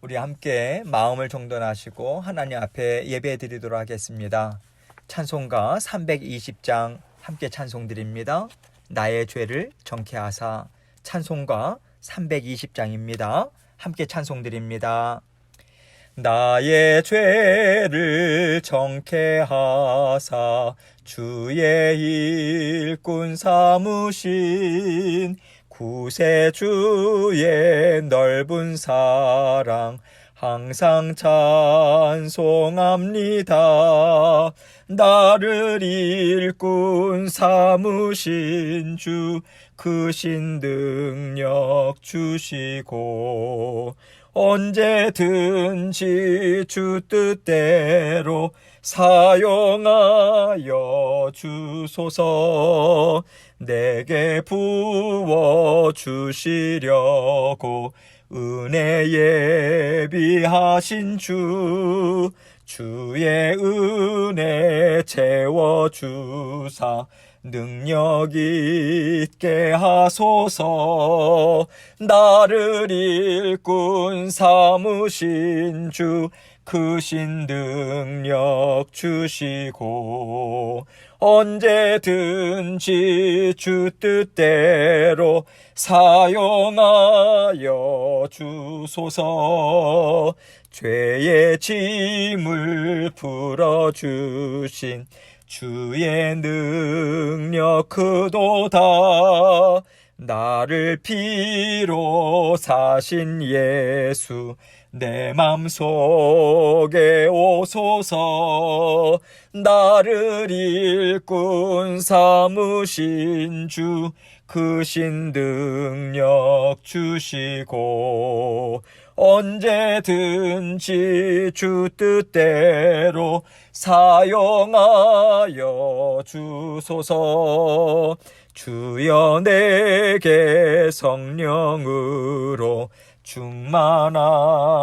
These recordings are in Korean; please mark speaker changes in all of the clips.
Speaker 1: 우리 함께 마음을 정돈하시고 하나님 앞에 예배 드리도록 하겠습니다. 찬송가 320장 함께 찬송드립니다. 나의 죄를 정케 하사. 찬송가 320장입니다. 함께 찬송드립니다. 나의 죄를 정케 하사 주의 일꾼 삼으신 구세주의 넓은 사랑 항상 찬송합니다. 나를 일꾼 삼으신 주 크신 능력 주시고 언제든지 주 뜻대로 사용하여 주소서. 내게 부어 주시려고 은혜 예비하신 주의 은혜 채워주사 능력 있게 하소서. 나를 일꾼 삼으신 주 크신 능력 주시고 언제든지 주 뜻대로 사용하여 주소서. 죄의 짐을 풀어주신 주의 능력 크도다. 나를 피로 사신 예수 내 맘속에 오소서. 나를 일꾼 삼으신 주 크신 능력 주시고 언제든지 주 뜻대로 사용하여 주소서. 주여 내게 성령으로 충만하게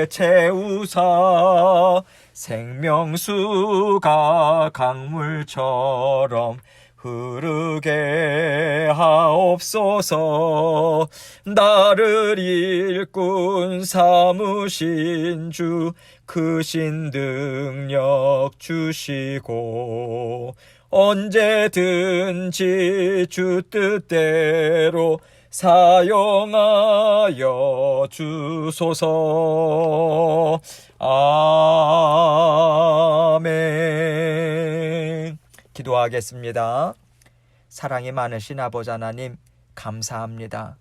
Speaker 1: 채우사 생명수가 강물처럼 흐르게 하옵소서. 나를 일꾼 삼으신 주 크신 능력 주시고 언제든지 주 뜻대로 사용하여 주소서. 아멘. 기도하겠습니다. 사랑이 많으신 아버지 하나님 감사합니다.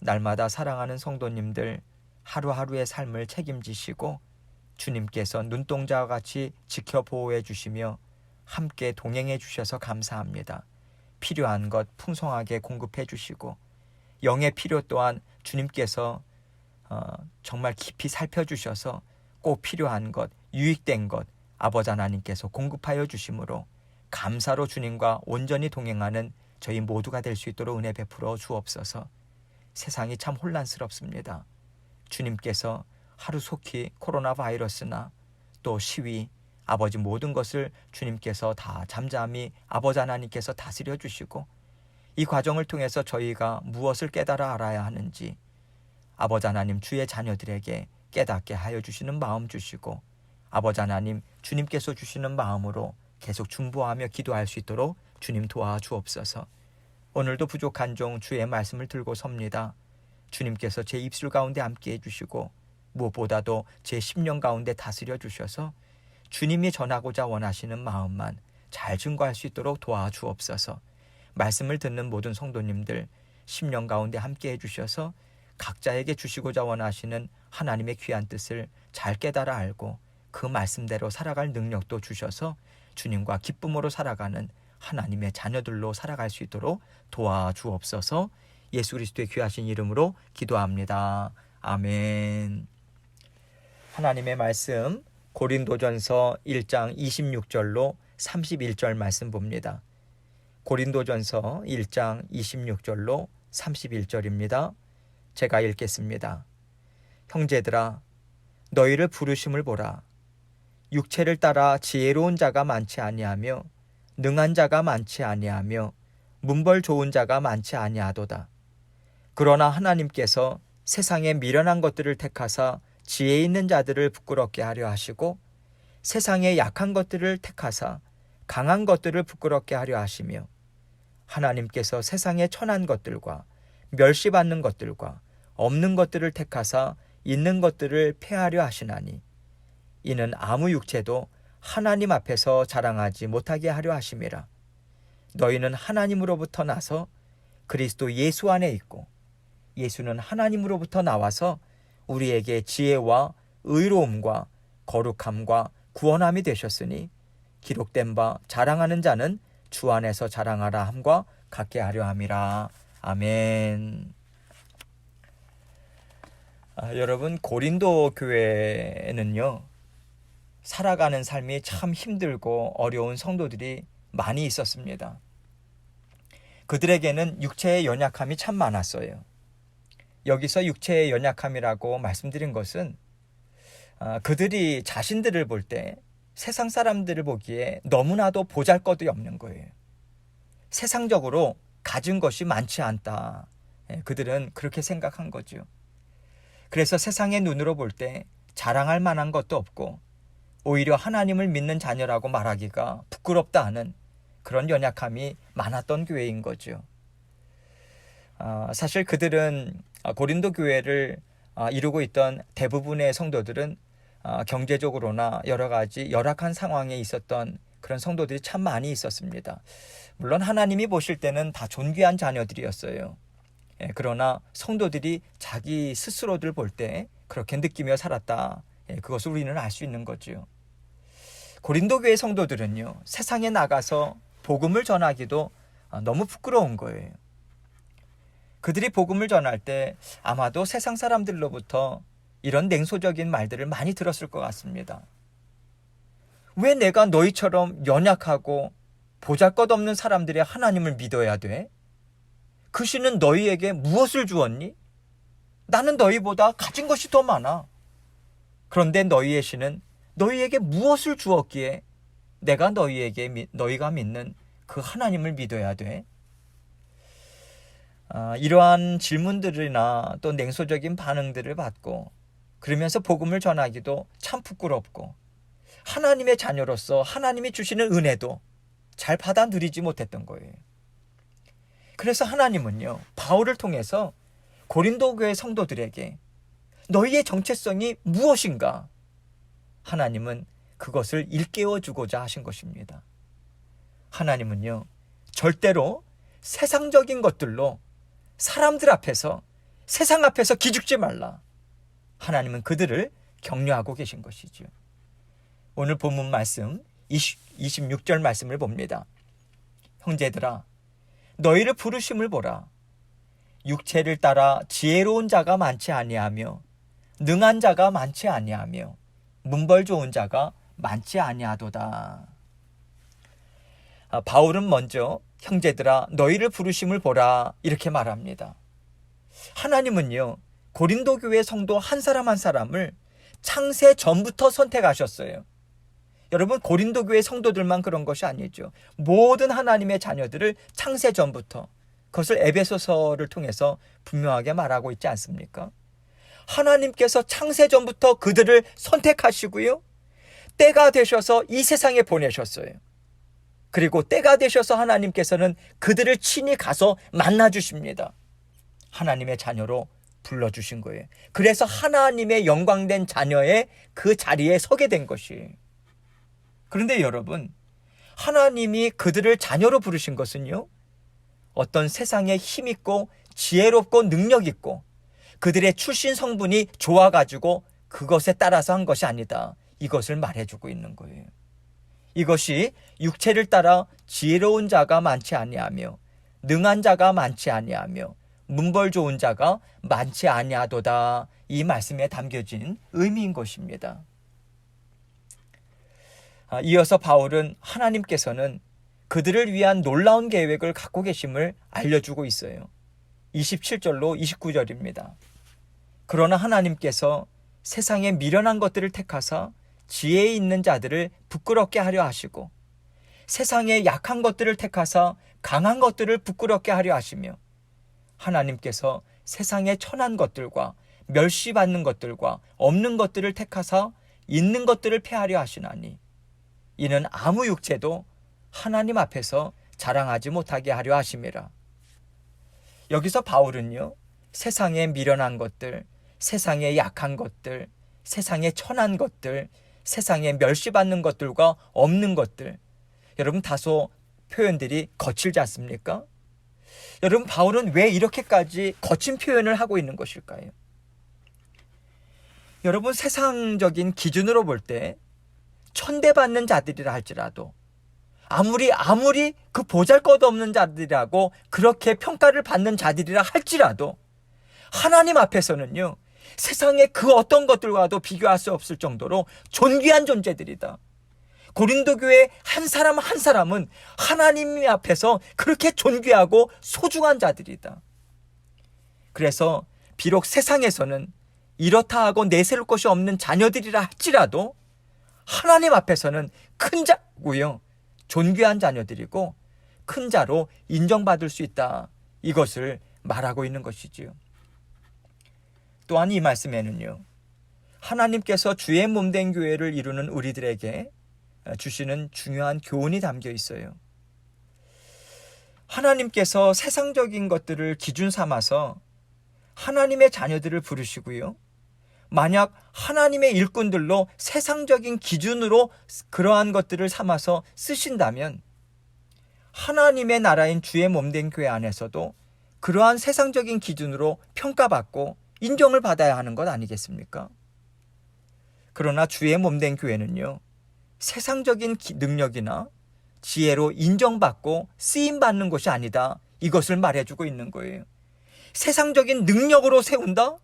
Speaker 1: 날마다 사랑하는 성도님들 하루하루의 삶을 책임지시고 주님께서 눈동자와 같이 지켜보호해 주시며 함께 동행해 주셔서 감사합니다. 필요한 것 풍성하게 공급해 주시고 영의 필요 또한 주님께서 정말 깊이 살펴주셔서 꼭 필요한 것, 유익된 것 아버지 하나님께서 공급하여 주심으로 감사로 주님과 온전히 동행하는 저희 모두가 될 수 있도록 은혜 베풀어 주옵소서. 세상이 참 혼란스럽습니다. 주님께서 하루속히 코로나 바이러스나 또 시위 아버지 모든 것을 주님께서 다 잠잠히 아버지 하나님께서 다스려 주시고 이 과정을 통해서 저희가 무엇을 깨달아 알아야 하는지 아버지 하나님 주의 자녀들에게 깨닫게 하여 주시는 마음 주시고 아버지 하나님 주님께서 주시는 마음으로 계속 중보하며 기도할 수 있도록 주님 도와주옵소서. 오늘도 부족한 종 주의 말씀을 들고 섭니다. 주님께서 제 입술 가운데 함께 해주시고 무엇보다도 제 심령 가운데 다스려 주셔서 주님이 전하고자 원하시는 마음만 잘 증거할 수 있도록 도와주옵소서. 말씀을 듣는 모든 성도님들 심령 가운데 함께 해주셔서 각자에게 주시고자 원하시는 하나님의 귀한 뜻을 잘 깨달아 알고 그 말씀대로 살아갈 능력도 주셔서 주님과 기쁨으로 살아가는 하나님의 자녀들로 살아갈 수 있도록 도와주옵소서. 예수 그리스도의 귀하신 이름으로 기도합니다. 아멘. 하나님의 말씀 고린도전서 1장 26절로 31절 말씀 봅니다. 고린도전서 1장 26절로 31절입니다. 제가 읽겠습니다. 형제들아 너희를 부르심을 보라. 육체를 따라 지혜로운 자가 많지 아니하며 능한 자가 많지 아니하며 문벌 좋은 자가 많지 아니하도다. 그러나 하나님께서 세상의 미련한 것들을 택하사 지혜 있는 자들을 부끄럽게 하려 하시고 세상의 약한 것들을 택하사 강한 것들을 부끄럽게 하려 하시며 하나님께서 세상의 천한 것들과 멸시받는 것들과 없는 것들을 택하사 있는 것들을 폐하려 하시나니 이는 아무 육체도 하나님 앞에서 자랑하지 못하게 하려 하심이라. 너희는 하나님으로부터 나서 그리스도 예수 안에 있고 예수는 하나님으로부터 나와서 우리에게 지혜와 의로움과 거룩함과 구원함이 되셨으니 기록된 바 자랑하는 자는 주 안에서 자랑하라 함과 같게 하려 함이라. 아멘. 여러분, 고린도 교회에는요, 살아가는 삶이 참 힘들고 어려운 성도들이 많이 있었습니다. 그들에게는 육체의 연약함이 참 많았어요. 여기서 육체의 연약함이라고 말씀드린 것은 그들이 자신들을 볼 때 세상 사람들을 보기에 너무나도 보잘것이 없는 거예요. 세상적으로 가진 것이 많지 않다. 그들은 그렇게 생각한 거죠. 그래서 세상의 눈으로 볼 때 자랑할 만한 것도 없고 오히려 하나님을 믿는 자녀라고 말하기가 부끄럽다 하는 그런 연약함이 많았던 교회인 거죠. 사실 그들은 고린도 교회를 이루고 있던 대부분의 성도들은 경제적으로나 여러 가지 열악한 상황에 있었던 그런 성도들이 참 많이 있었습니다. 물론 하나님이 보실 때는 다 존귀한 자녀들이었어요. 그러나 성도들이 자기 스스로들 볼 때 그렇게 느끼며 살았다. 그것을 우리는 알 수 있는 거죠. 고린도 교회 성도들은요, 세상에 나가서 복음을 전하기도 너무 부끄러운 거예요. 그들이 복음을 전할 때 아마도 세상 사람들로부터 이런 냉소적인 말들을 많이 들었을 것 같습니다. 왜 내가 너희처럼 연약하고 보잘것없는 사람들이 하나님을 믿어야 돼? 그 신은 너희에게 무엇을 주었니? 나는 너희보다 가진 것이 더 많아. 그런데 너희의 신은 너희에게 무엇을 주었기에 내가 너희가 믿는 그 하나님을 믿어야 돼? 이러한 질문들이나 또 냉소적인 반응들을 받고 그러면서 복음을 전하기도 참 부끄럽고 하나님의 자녀로서 하나님이 주시는 은혜도 잘 받아 누리지 못했던 거예요. 그래서 하나님은요, 바울을 통해서 고린도 교회 성도들에게 너희의 정체성이 무엇인가? 하나님은 그것을 일깨워 주고자 하신 것입니다. 하나님은요, 절대로 세상적인 것들로 사람들 앞에서, 세상 앞에서 기죽지 말라. 하나님은 그들을 격려하고 계신 것이죠. 오늘 본문 말씀 26절 말씀을 봅니다. 형제들아, 너희를 부르심을 보라. 육체를 따라 지혜로운 자가 많지 아니하며 능한 자가 많지 아니하며 문벌 좋은 자가 많지 아니하도다. 바울은 먼저 형제들아 너희를 부르심을 보라 이렇게 말합니다. 하나님은요, 고린도 교회 성도 한 사람 한 사람을 창세 전부터 선택하셨어요. 여러분, 고린도 교회 성도들만 그런 것이 아니죠. 모든 하나님의 자녀들을 창세 전부터, 그것을 에베소서를 통해서 분명하게 말하고 있지 않습니까? 하나님께서 창세 전부터 그들을 선택하시고요, 때가 되셔서 이 세상에 보내셨어요. 그리고 때가 되셔서 하나님께서는 그들을 친히 가서 만나주십니다. 하나님의 자녀로 불러주신 거예요. 그래서 하나님의 영광된 자녀의 그 자리에 서게 된 것이. 그런데 여러분, 하나님이 그들을 자녀로 부르신 것은요, 어떤 세상에 힘있고 지혜롭고 능력있고 그들의 출신 성분이 좋아가지고 그것에 따라서 한 것이 아니다. 이것을 말해주고 있는 거예요. 이것이 육체를 따라 지혜로운 자가 많지 아니하며 능한 자가 많지 아니하며 문벌 좋은 자가 많지 아니하도다. 이 말씀에 담겨진 의미인 것입니다. 이어서 바울은 하나님께서는 그들을 위한 놀라운 계획을 갖고 계심을 알려주고 있어요. 27절로 29절입니다. 그러나 하나님께서 세상에 미련한 것들을 택하사 지혜 있는 자들을 부끄럽게 하려 하시고 세상에 약한 것들을 택하사 강한 것들을 부끄럽게 하려 하시며 하나님께서 세상의 천한 것들과 멸시받는 것들과 없는 것들을 택하사 있는 것들을 폐하려 하시나니 이는 아무 육체도 하나님 앞에서 자랑하지 못하게 하려 하심이라. 여기서 바울은요, 세상에 미련한 것들, 세상에 약한 것들, 세상에 천한 것들, 세상에 멸시받는 것들과 없는 것들, 여러분 다소 표현들이 거칠지 않습니까? 여러분 바울은 왜 이렇게까지 거친 표현을 하고 있는 것일까요? 여러분 세상적인 기준으로 볼 때 천대받는 자들이라 할지라도 아무리 그 보잘것없는 자들이라고 그렇게 평가를 받는 자들이라 할지라도 하나님 앞에서는요, 세상의 그 어떤 것들과도 비교할 수 없을 정도로 존귀한 존재들이다. 고린도 교회 한 사람 한 사람은 하나님 앞에서 그렇게 존귀하고 소중한 자들이다. 그래서 비록 세상에서는 이렇다 하고 내세울 것이 없는 자녀들이라 할지라도 하나님 앞에서는 큰 자고요, 존귀한 자녀들이고 큰 자로 인정받을 수 있다. 이것을 말하고 있는 것이지요. 또한 이 말씀에는요, 하나님께서 주의 몸된 교회를 이루는 우리들에게 주시는 중요한 교훈이 담겨 있어요. 하나님께서 세상적인 것들을 기준 삼아서 하나님의 자녀들을 부르시고요, 만약 하나님의 일꾼들로 세상적인 기준으로 그러한 것들을 삼아서 쓰신다면 하나님의 나라인 주의 몸된 교회 안에서도 그러한 세상적인 기준으로 평가받고 인정을 받아야 하는 것 아니겠습니까? 그러나 주의 몸된 교회는요, 세상적인 능력이나 지혜로 인정받고 쓰임받는 것이 아니다. 이것을 말해주고 있는 거예요. 세상적인 능력으로 세운다?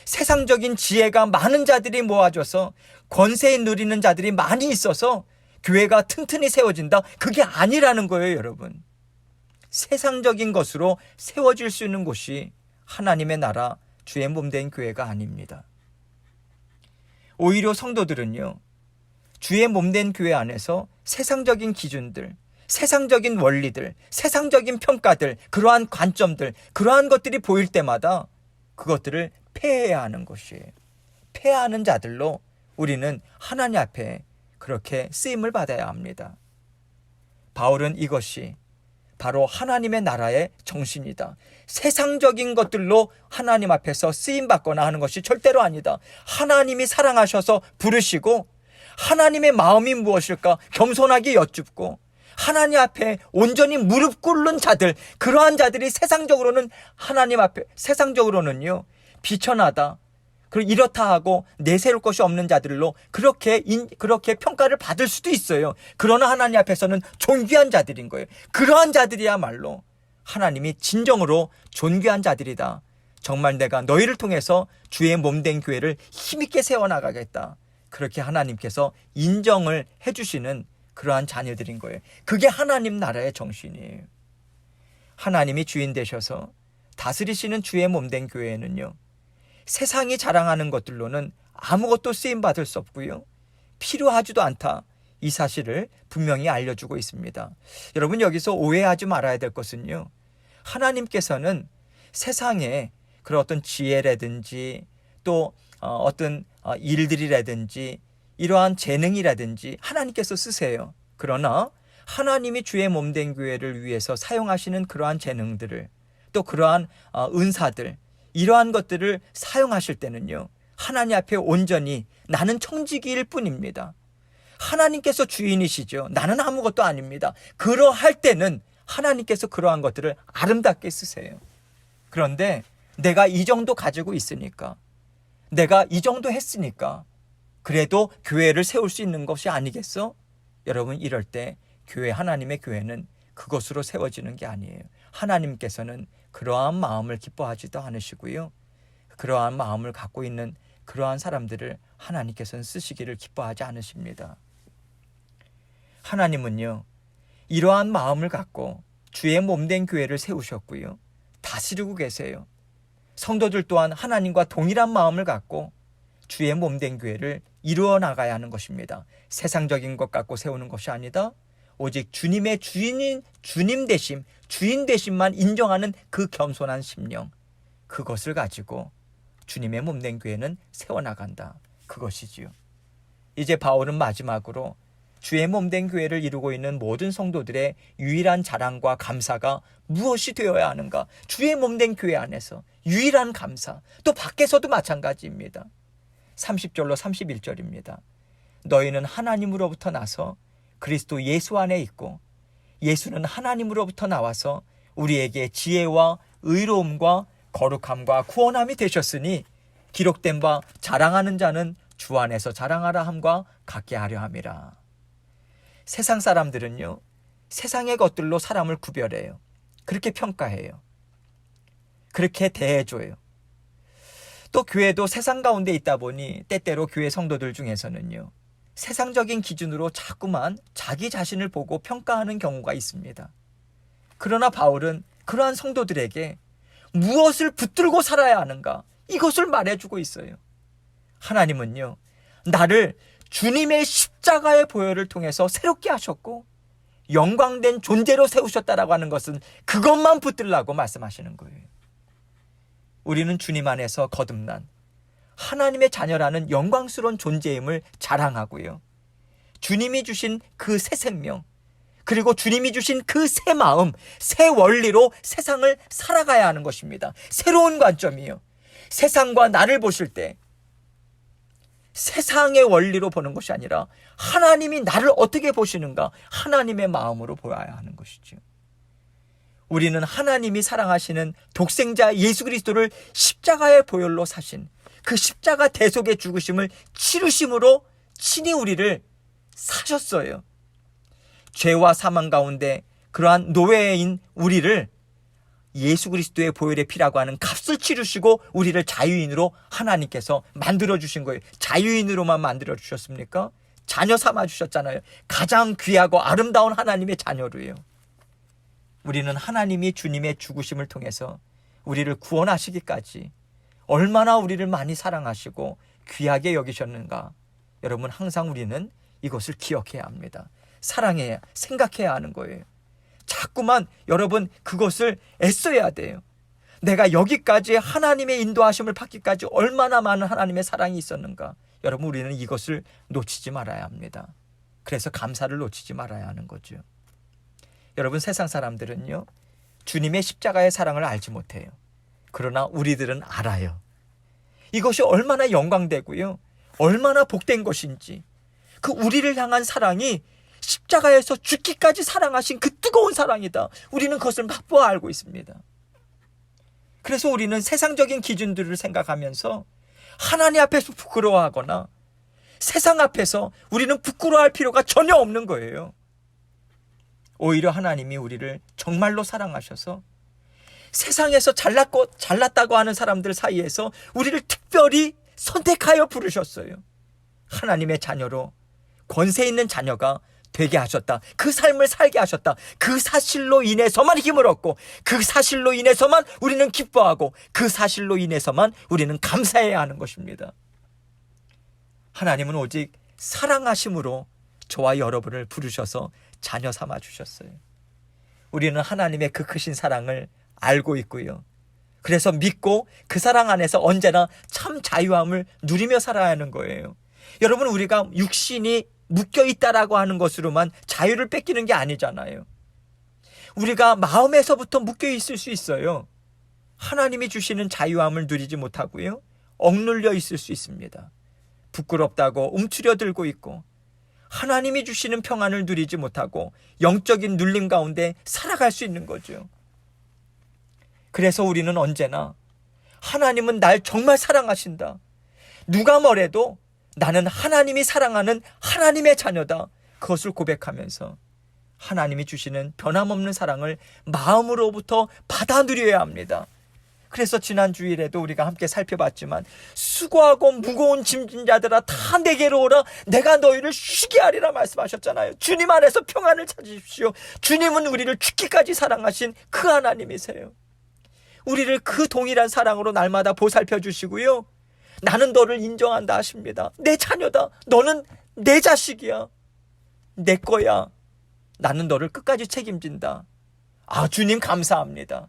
Speaker 1: 세상적인 지혜가 많은 자들이 모아져서 권세 누리는 자들이 많이 있어서 교회가 튼튼히 세워진다? 그게 아니라는 거예요, 여러분. 세상적인 것으로 세워질 수 있는 곳이 하나님의 나라, 주의 몸된 교회가 아닙니다. 오히려 성도들은요, 주의 몸된 교회 안에서 세상적인 기준들, 세상적인 원리들, 세상적인 평가들, 그러한 관점들, 그러한 것들이 보일 때마다 그것들을 폐해야 하는 것이에요. 폐하는 자들로 우리는 하나님 앞에 그렇게 쓰임을 받아야 합니다. 바울은 이것이 바로 하나님의 나라의 정신이다. 세상적인 것들로 하나님 앞에서 쓰임받거나 하는 것이 절대로 아니다. 하나님이 사랑하셔서 부르시고 하나님의 마음이 무엇일까 겸손하게 여쭙고 하나님 앞에 온전히 무릎 꿇는 자들, 그러한 자들이 세상적으로는 하나님 앞에, 세상적으로는요, 비천하다, 그리고 이렇다 하고 내세울 것이 없는 자들로 그렇게 평가를 받을 수도 있어요. 그러나 하나님 앞에서는 존귀한 자들인 거예요. 그러한 자들이야말로 하나님이 진정으로 존귀한 자들이다. 정말 내가 너희를 통해서 주의 몸된 교회를 힘있게 세워나가겠다. 그렇게 하나님께서 인정을 해주시는 그러한 자녀들인 거예요. 그게 하나님 나라의 정신이에요. 하나님이 주인 되셔서 다스리시는 주의 몸된 교회에는요, 세상이 자랑하는 것들로는 아무것도 쓰임받을 수 없고요, 필요하지도 않다. 이 사실을 분명히 알려주고 있습니다. 여러분 여기서 오해하지 말아야 될 것은요, 하나님께서는 세상에 그런 어떤 지혜라든지 또 어떤 일들이라든지 이러한 재능이라든지 하나님께서 쓰세요. 그러나 하나님이 주의 몸된 교회를 위해서 사용하시는 그러한 재능들을, 또 그러한 은사들, 이러한 것들을 사용하실 때는요, 하나님 앞에 온전히 나는 청지기일 뿐입니다. 하나님께서 주인이시죠. 나는 아무것도 아닙니다. 그러할 때는 하나님께서 그러한 것들을 아름답게 쓰세요. 그런데 내가 이 정도 가지고 있으니까, 내가 이 정도 했으니까 그래도 교회를 세울 수 있는 것이 아니겠어? 여러분, 이럴 때 하나님의 교회는 그것으로 세워지는 게 아니에요. 하나님께서는 그러한 마음을 기뻐하지도 않으시고요, 그러한 마음을 갖고 있는 그러한 사람들을 하나님께서는 쓰시기를 기뻐하지 않으십니다. 하나님은요, 이러한 마음을 갖고 주의 몸된 교회를 세우셨고요, 다스리고 계세요. 성도들 또한 하나님과 동일한 마음을 갖고 주의 몸된 교회를 이루어 나가야 하는 것입니다. 세상적인 것 갖고 세우는 것이 아니다. 오직 주님의 주님 되심, 주인 되심만 인정하는 그 겸손한 심령, 그것을 가지고 주님의 몸된 교회는 세워나간다. 그것이지요. 이제 바울은 마지막으로 주의 몸된 교회를 이루고 있는 모든 성도들의 유일한 자랑과 감사가 무엇이 되어야 하는가? 주의 몸된 교회 안에서 유일한 감사, 또 밖에서도 마찬가지입니다. 30절로 31절입니다. 너희는 하나님으로부터 나서 그리스도 예수 안에 있고 예수는 하나님으로부터 나와서 우리에게 지혜와 의로움과 거룩함과 구원함이 되셨으니 기록된 바 자랑하는 자는 주 안에서 자랑하라 함과 같게 하려 함이라. 세상 사람들은요, 세상의 것들로 사람을 구별해요. 그렇게 평가해요. 그렇게 대해줘요. 또 교회도 세상 가운데 있다 보니 때때로 교회 성도들 중에서는요, 세상적인 기준으로 자꾸만 자기 자신을 보고 평가하는 경우가 있습니다. 그러나 바울은 그러한 성도들에게 무엇을 붙들고 살아야 하는가, 이것을 말해주고 있어요. 하나님은요, 나를 주님의 십자가의 보혈을 통해서 새롭게 하셨고 영광된 존재로 세우셨다라고 하는 것은 그것만 붙들라고 말씀하시는 거예요. 우리는 주님 안에서 거듭난 하나님의 자녀라는 영광스러운 존재임을 자랑하고요, 주님이 주신 그 새 생명, 그리고 주님이 주신 그 새 마음, 새 원리로 세상을 살아가야 하는 것입니다. 새로운 관점이요, 세상과 나를 보실 때 세상의 원리로 보는 것이 아니라 하나님이 나를 어떻게 보시는가, 하나님의 마음으로 보아야 하는 것이죠. 우리는 하나님이 사랑하시는 독생자 예수 그리스도를 십자가의 보혈로 사신 그 십자가 대속의 죽으심을 치르심으로 친히 우리를 사셨어요. 죄와 사망 가운데 그러한 노예인 우리를 예수 그리스도의 보혈의 피라고 하는 값을 치르시고 우리를 자유인으로 하나님께서 만들어주신 거예요. 자유인으로만 만들어주셨습니까? 자녀 삼아주셨잖아요. 가장 귀하고 아름다운 하나님의 자녀로요. 우리는 하나님이 주님의 죽으심을 통해서 우리를 구원하시기까지 얼마나 우리를 많이 사랑하시고 귀하게 여기셨는가. 여러분, 항상 우리는 이것을 기억해야 합니다. 사랑해야, 생각해야 하는 거예요. 자꾸만 여러분 그것을 애써야 돼요. 내가 여기까지 하나님의 인도하심을 받기까지 얼마나 많은 하나님의 사랑이 있었는가. 여러분, 우리는 이것을 놓치지 말아야 합니다. 그래서 감사를 놓치지 말아야 하는 거죠. 여러분, 세상 사람들은요, 주님의 십자가의 사랑을 알지 못해요. 그러나 우리들은 알아요. 이것이 얼마나 영광되고요, 얼마나 복된 것인지. 그 우리를 향한 사랑이 십자가에서 죽기까지 사랑하신 그 뜨거운 사랑이다. 우리는 그것을 맛보아 알고 있습니다. 그래서 우리는 세상적인 기준들을 생각하면서 하나님 앞에서 부끄러워하거나 세상 앞에서 우리는 부끄러워할 필요가 전혀 없는 거예요. 오히려 하나님이 우리를 정말로 사랑하셔서 세상에서 잘났다고 하는 사람들 사이에서 우리를 특별히 선택하여 부르셨어요. 하나님의 자녀로, 권세 있는 자녀가 되게 하셨다. 그 삶을 살게 하셨다. 그 사실로 인해서만 힘을 얻고, 그 사실로 인해서만 우리는 기뻐하고, 그 사실로 인해서만 우리는 감사해야 하는 것입니다. 하나님은 오직 사랑하심으로 저와 여러분을 부르셔서 자녀 삼아 주셨어요. 우리는 하나님의 그 크신 사랑을 알고 있고요, 그래서 믿고 그 사랑 안에서 언제나 참 자유함을 누리며 살아야 하는 거예요. 여러분, 우리가 육신이 묶여있다라고 하는 것으로만 자유를 뺏기는 게 아니잖아요. 우리가 마음에서부터 묶여있을 수 있어요. 하나님이 주시는 자유함을 누리지 못하고요, 억눌려 있을 수 있습니다. 부끄럽다고 움츠려들고 있고, 하나님이 주시는 평안을 누리지 못하고 영적인 눌림 가운데 살아갈 수 있는 거죠. 그래서 우리는 언제나 하나님은 날 정말 사랑하신다, 누가 뭐래도 나는 하나님이 사랑하는 하나님의 자녀다, 그것을 고백하면서 하나님이 주시는 변함없는 사랑을 마음으로부터 받아 누려야 합니다. 그래서 지난 주일에도 우리가 함께 살펴봤지만, 수고하고 무거운 짐진 자들아 다 내게로 오라, 내가 너희를 쉬게 하리라 말씀하셨잖아요. 주님 안에서 평안을 찾으십시오. 주님은 우리를 죽기까지 사랑하신 그 하나님이세요. 우리를 그 동일한 사랑으로 날마다 보살펴 주시고요, 나는 너를 인정한다 하십니다. 내 자녀다, 너는 내 자식이야, 내 거야, 나는 너를 끝까지 책임진다. 아, 주님 감사합니다.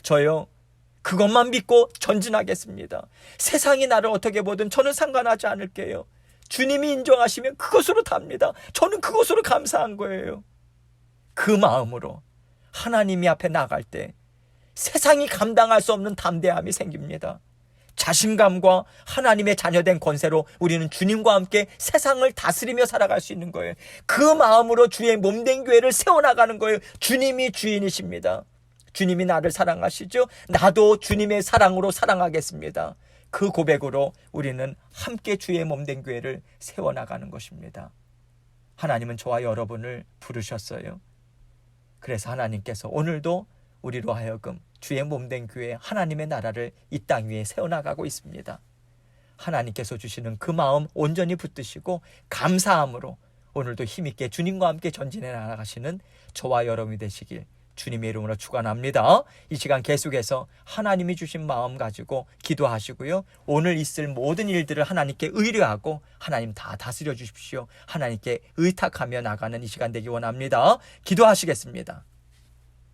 Speaker 1: 저요, 그것만 믿고 전진하겠습니다. 세상이 나를 어떻게 보든 저는 상관하지 않을게요. 주님이 인정하시면 그것으로 답니다. 저는 그것으로 감사한 거예요. 그 마음으로 하나님이 앞에 나갈 때 세상이 감당할 수 없는 담대함이 생깁니다. 자신감과 하나님의 자녀된 권세로 우리는 주님과 함께 세상을 다스리며 살아갈 수 있는 거예요. 그 마음으로 주의 몸된 교회를 세워나가는 거예요. 주님이 주인이십니다. 주님이 나를 사랑하시죠? 나도 주님의 사랑으로 사랑하겠습니다. 그 고백으로 우리는 함께 주의 몸된 교회를 세워나가는 것입니다. 하나님은 저와 여러분을 부르셨어요. 그래서 하나님께서 오늘도 우리로 하여금 주의 몸된 교회 하나님의 나라를 이 땅 위에 세워나가고 있습니다. 하나님께서 주시는 그 마음 온전히 붙드시고 감사함으로 오늘도 힘있게 주님과 함께 전진해 나가시는 저와 여러분이 되시길 주님의 이름으로 축원합니다. 이 시간 계속해서 하나님이 주신 마음 가지고 기도하시고요. 오늘 있을 모든 일들을 하나님께 의뢰하고 하나님 다 다스려 주십시오. 하나님께 의탁하며 나가는 이 시간 되기 원합니다. 기도하시겠습니다.